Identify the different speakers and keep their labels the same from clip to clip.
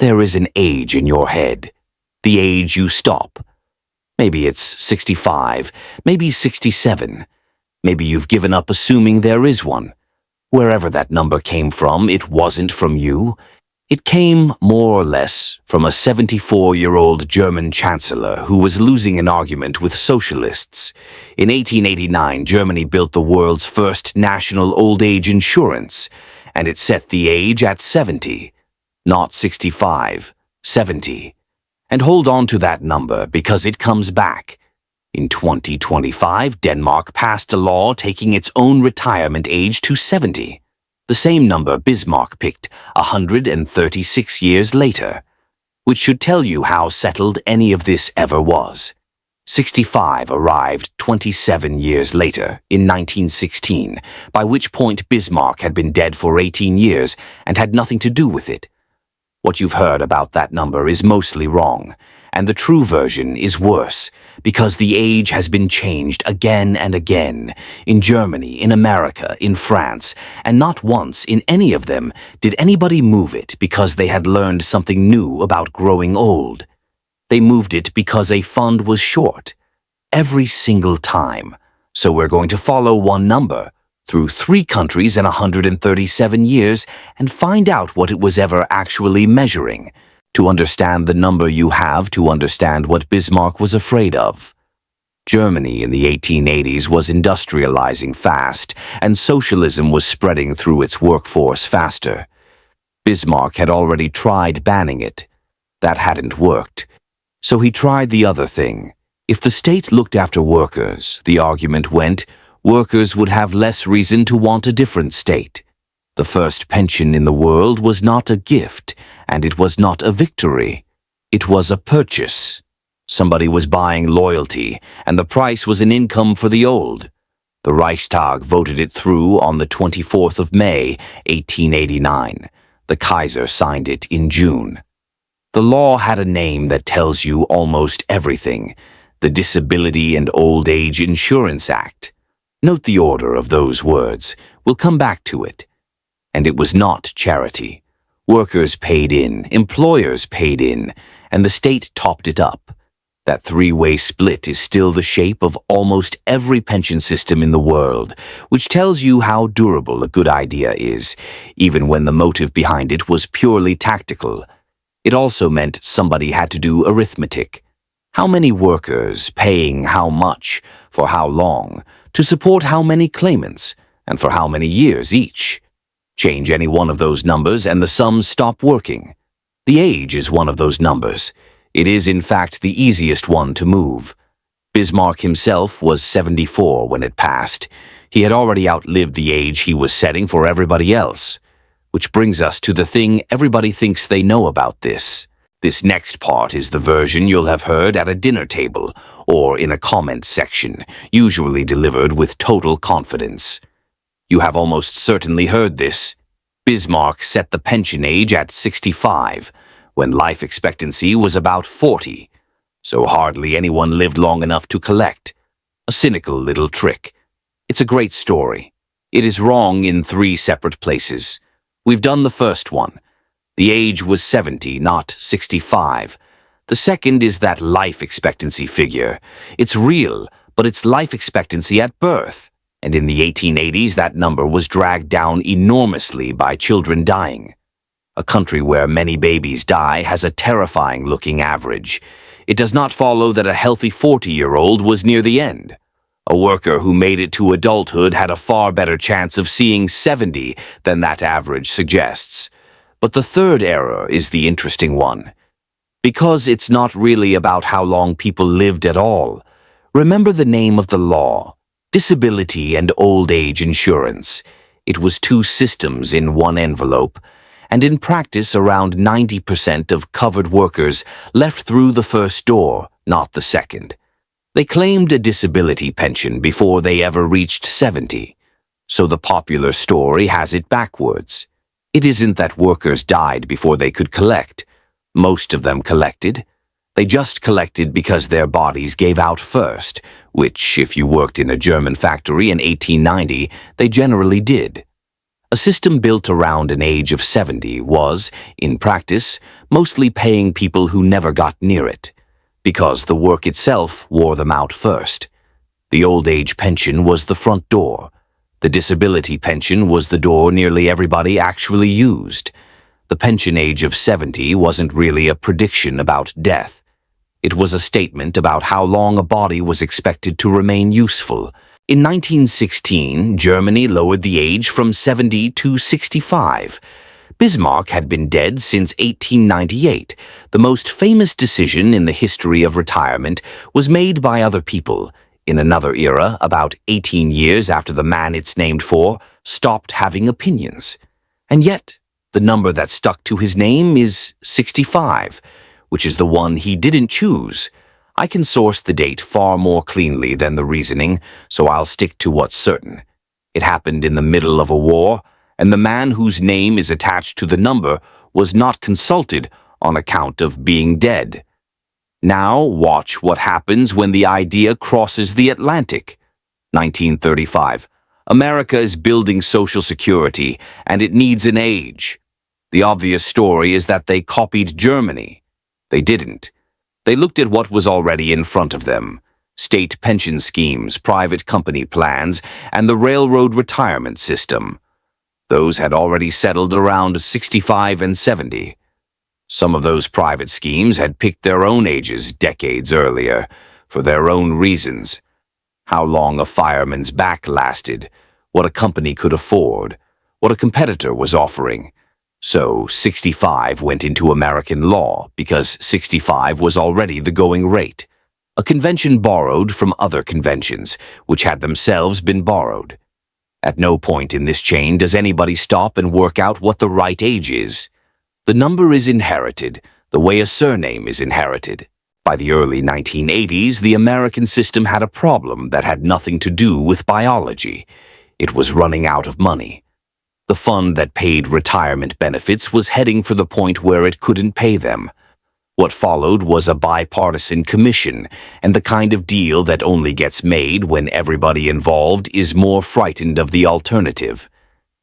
Speaker 1: There is an age in your head, the age you stop. Maybe it's 65, maybe 67. Maybe you've given up assuming there is one. Wherever that number came from, it wasn't from you. It came, more or less, from a 74-year-old German chancellor who was losing an argument with socialists. In 1889, Germany built the world's first national old age insurance, and it set the age at 70. Not 65, 70. And hold on to that number because it comes back. In 2025, Denmark passed a law taking its own retirement age to 70. The same number Bismarck picked 136 years later, which should tell you how settled any of this ever was. 65 arrived 27 years later, in 1916, by which point Bismarck had been dead for 18 years and had nothing to do with it. What you've heard about that number is mostly wrong, and the true version is worse, because the age has been changed again and again, in Germany, in America, in France, and not once in any of them did anybody move it because they had learned something new about growing old. They moved it because a fund was short. Every single time. So we're going to follow one number through 3 countries in 137 years and find out what it was ever actually measuring. To understand the number you have to understand what Bismarck was afraid of. Germany in the 1880s was industrializing fast, and socialism was spreading through its workforce faster. Bismarck had already tried banning it. That hadn't worked. So he tried the other thing. If the state looked after workers, the argument went, workers would have less reason to want a different state. The first pension in the world was not a gift, and it was not a victory. It was a purchase. Somebody was buying loyalty, and the price was an income for the old. The Reichstag voted it through on the 24th of May, 1889. The Kaiser signed it in June. The law had a name that tells you almost everything, the Disability and Old Age Insurance Act. Note the order of those words. We'll come back to it. And it was not charity. Workers paid in, employers paid in, and the state topped it up. That 3-way split is still the shape of almost every pension system in the world, which tells you how durable a good idea is, even when the motive behind it was purely tactical. It also meant somebody had to do arithmetic. How many workers, paying how much, for how long, to support how many claimants, and for how many years each? Change any one of those numbers and the sums stop working. The age is one of those numbers. It is, in fact, the easiest one to move. Bismarck himself was 74 when it passed. He had already outlived the age he was setting for everybody else. Which brings us to the thing everybody thinks they know about this. This next part is the version you'll have heard at a dinner table or in a comment section, usually delivered with total confidence. You have almost certainly heard this. Bismarck set the pension age at 65, when life expectancy was about 40, so hardly anyone lived long enough to collect. A cynical little trick. It's a great story. It is wrong in 3 separate places. We've done the first one. The age was 70, not 65. The second is that life expectancy figure. It's real, but it's life expectancy at birth. And in the 1880s, that number was dragged down enormously by children dying. A country where many babies die has a terrifying-looking average. It does not follow that a healthy 40-year-old was near the end. A worker who made it to adulthood had a far better chance of seeing 70 than that average suggests. But the third error is the interesting one. Because it's not really about how long people lived at all. Remember the name of the law. Disability and Old Age Insurance. It was 2 systems in one envelope, and in practice around 90% of covered workers left through the first door, not the second. They claimed a disability pension before they ever reached 70, so the popular story has it backwards. It isn't that workers died before they could collect. Most of them collected. They just collected because their bodies gave out first, which, if you worked in a German factory in 1890, they generally did. A system built around an age of 70 was, in practice, mostly paying people who never got near it, because the work itself wore them out first. The old age pension was the front door. The disability pension was the door nearly everybody actually used. The pension age of 70 wasn't really a prediction about death. It was a statement about how long a body was expected to remain useful. In 1916, Germany lowered the age from 70 to 65. Bismarck had been dead since 1898. The most famous decision in the history of retirement was made by other people, in another era, about 18 years after the man it's named for stopped having opinions. And yet, the number that stuck to his name is 65, which is the one he didn't choose. I can source the date far more cleanly than the reasoning, so I'll stick to what's certain. It happened in the middle of a war, and the man whose name is attached to the number was not consulted on account of being dead. Now watch what happens when the idea crosses the Atlantic. 1935. America is building Social Security, and it needs an age. The obvious story is that they copied Germany. They didn't. They looked at what was already in front of them: state pension schemes, private company plans, and the railroad retirement system. Those had already settled around 65 and 70. Some of those private schemes had picked their own ages decades earlier, for their own reasons. How long a fireman's back lasted, what a company could afford, what a competitor was offering. So 65 went into American law because 65 was already the going rate. A convention borrowed from other conventions, which had themselves been borrowed. At no point in this chain does anybody stop and work out what the right age is. The number is inherited, the way a surname is inherited. By the early 1980s, the American system had a problem that had nothing to do with biology. It was running out of money. The fund that paid retirement benefits was heading for the point where it couldn't pay them. What followed was a bipartisan commission, and the kind of deal that only gets made when everybody involved is more frightened of the alternative.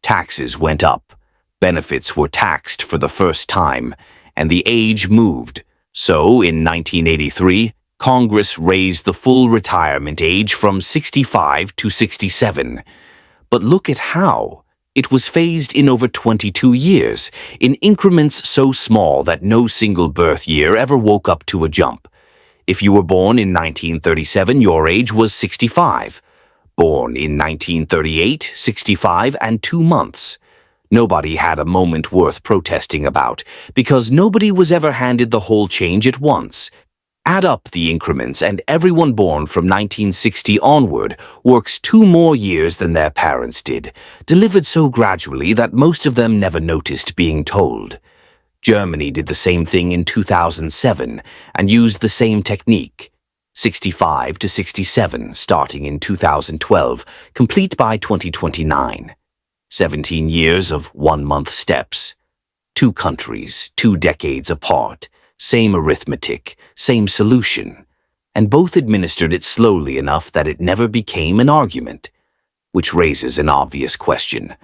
Speaker 1: Taxes went up. Benefits were taxed for the first time, and the age moved. So, in 1983, Congress raised the full retirement age from 65 to 67. But look at how. It was phased in over 22 years, in increments so small that no single birth year ever woke up to a jump. If you were born in 1937, your age was 65. Born in 1938, 65 and 2 months. Nobody had a moment worth protesting about, because nobody was ever handed the whole change at once. Add up the increments, and everyone born from 1960 onward works 2 more years than their parents did, delivered so gradually that most of them never noticed being told. Germany did the same thing in 2007 and used the same technique. 65 to 67, starting in 2012, complete by 2029. 17 years of 1-month steps. 2 countries, 2 decades apart. Same arithmetic, same solution, and both administered it slowly enough that it never became an argument. Which raises an obvious question.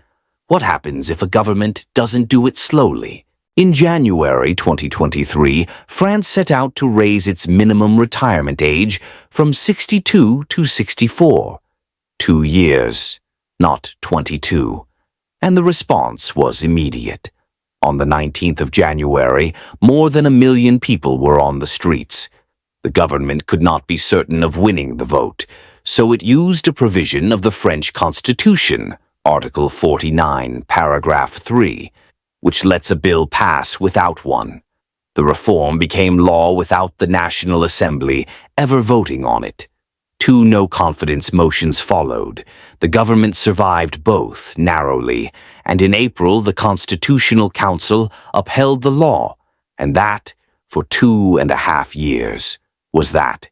Speaker 1: What happens if a government doesn't do it slowly? In January 2023, France set out to raise its minimum retirement age from 62 to 64. 2 years, not 22. And the response was immediate. On the 19th of January, more than 1 million people were on the streets. The government could not be certain of winning the vote, so it used a provision of the French Constitution, Article 49, Paragraph 3, which lets a bill pass without one. The reform became law without the National Assembly ever voting on it. 2 no-confidence motions followed. The government survived both, narrowly, and in April the Constitutional Council upheld the law, and that, for 2.5 years, was that.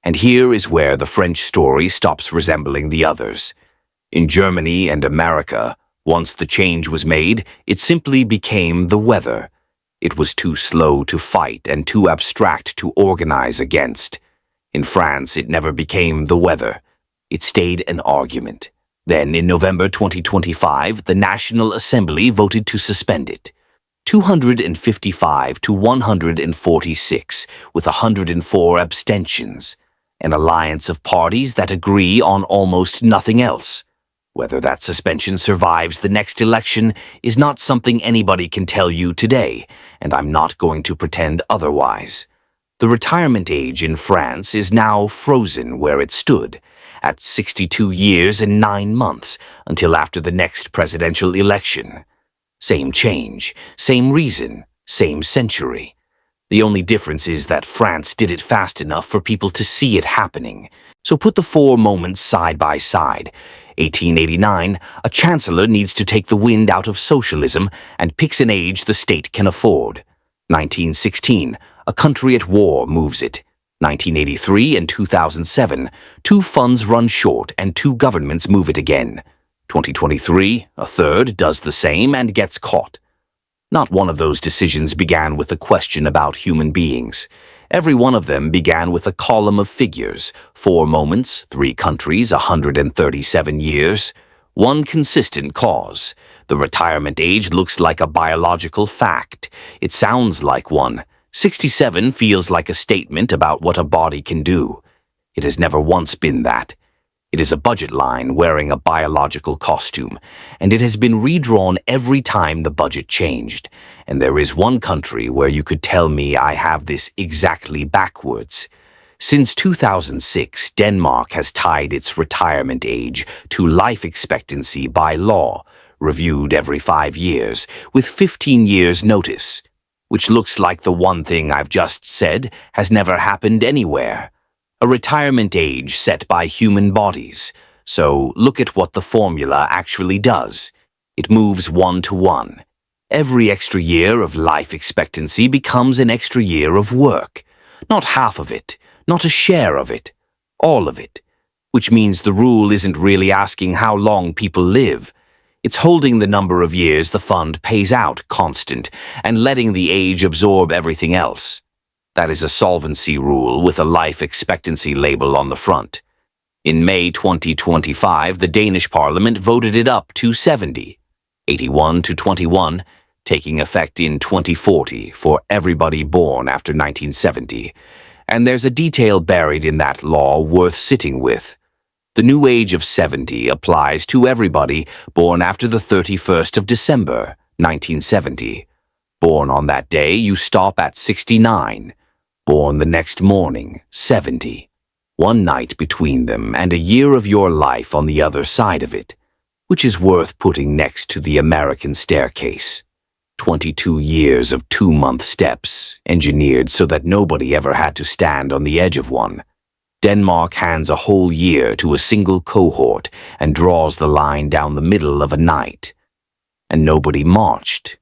Speaker 1: And here is where the French story stops resembling the others. In Germany and America, once the change was made, it simply became the weather. It was too slow to fight and too abstract to organize against. In France, it never became the weather. It stayed an argument. Then, in November 2025, the National Assembly voted to suspend it. 255 to 146, with 104 abstentions. An alliance of parties that agree on almost nothing else. Whether that suspension survives the next election is not something anybody can tell you today, and I'm not going to pretend otherwise. The retirement age in France is now frozen where it stood, at 62 years and 9 months, until after the next presidential election. Same change, same reason, same century. The only difference is that France did it fast enough for people to see it happening. So put the 4 moments side by side. 1889, a chancellor needs to take the wind out of socialism and picks an age the state can afford. 1916, a country at war moves it. 1983 and 2007, 2 funds run short and 2 governments move it again. 2023, a third does the same and gets caught. Not one of those decisions began with a question about human beings. Every one of them began with a column of figures, 4 moments, 3 countries, 137 years. One consistent cause. The retirement age looks like a biological fact. It sounds like one. 67 feels like a statement about what a body can do. It has never once been that. It is a budget line wearing a biological costume, and it has been redrawn every time the budget changed. And there is one country where you could tell me I have this exactly backwards. Since 2006, Denmark has tied its retirement age to life expectancy by law, reviewed every 5 years, with 15 years' notice. Which looks like the one thing I've just said has never happened anywhere. A retirement age set by human bodies. So look at what the formula actually does. It moves 1 to 1. Every extra year of life expectancy becomes an extra year of work. Not half of it, not a share of it, all of it. Which means the rule isn't really asking how long people live. It's holding the number of years the fund pays out constant and letting the age absorb everything else. That is a solvency rule with a life expectancy label on the front. In May 2025, the Danish parliament voted it up to 70, 81 to 21, taking effect in 2040 for everybody born after 1970. And there's a detail buried in that law worth sitting with. The new age of 70 applies to everybody born after the 31st of December, 1970. Born on that day, you stop at 69. Born the next morning, 70. 1 night between them and a year of your life on the other side of it, which is worth putting next to the American staircase. 22 years of 2-month steps, engineered so that nobody ever had to stand on the edge of one. Denmark hands a whole year to a single cohort and draws the line down the middle of a night. And nobody marched.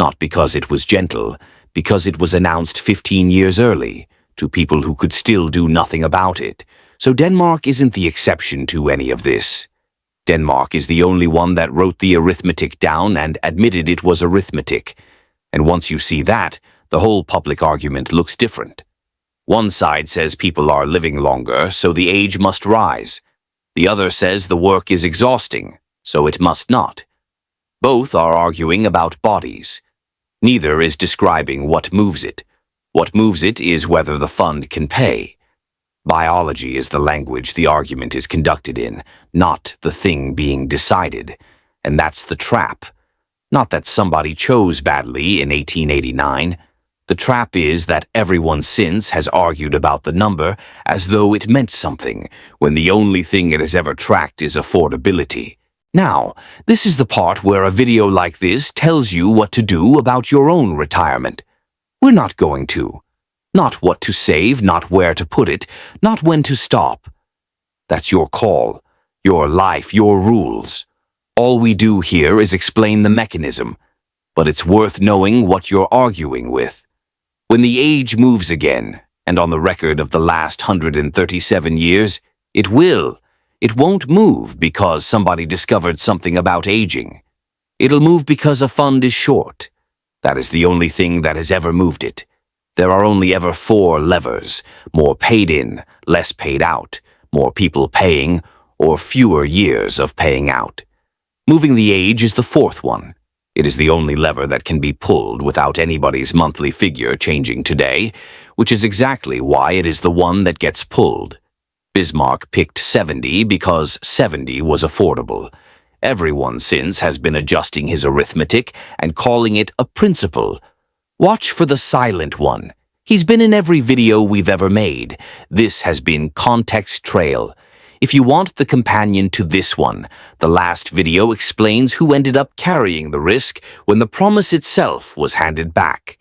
Speaker 1: Not because it was gentle, because it was announced 15 years early, to people who could still do nothing about it. So Denmark isn't the exception to any of this. Denmark is the only one that wrote the arithmetic down and admitted it was arithmetic. And once you see that, the whole public argument looks different. One side says people are living longer, so the age must rise. The other says the work is exhausting, so it must not. Both are arguing about bodies. Neither is describing what moves it. What moves it is whether the fund can pay. Biology is the language the argument is conducted in, not the thing being decided. And that's the trap. Not that somebody chose badly in 1889. The trap is that everyone since has argued about the number as though it meant something, when the only thing it has ever tracked is affordability. Now, this is the part where a video like this tells you what to do about your own retirement. We're not going to. Not what to save, not where to put it, not when to stop. That's your call, your life, your rules. All we do here is explain the mechanism, but it's worth knowing what you're arguing with. When the age moves again, and on the record of the last 137 years, it will. It won't move because somebody discovered something about aging. It'll move because a fund is short. That is the only thing that has ever moved it. There are only ever 4 levers: more paid in, less paid out, more people paying, or fewer years of paying out. Moving the age is the fourth one. It is the only lever that can be pulled without anybody's monthly figure changing today, which is exactly why it is the one that gets pulled. Bismarck picked 70 because 70 was affordable. Everyone since has been adjusting his arithmetic and calling it a principle. Watch for the silent one. He's been in every video we've ever made. This has been Context Trail. If you want the companion to this one, the last video explains who ended up carrying the risk when the promise itself was handed back.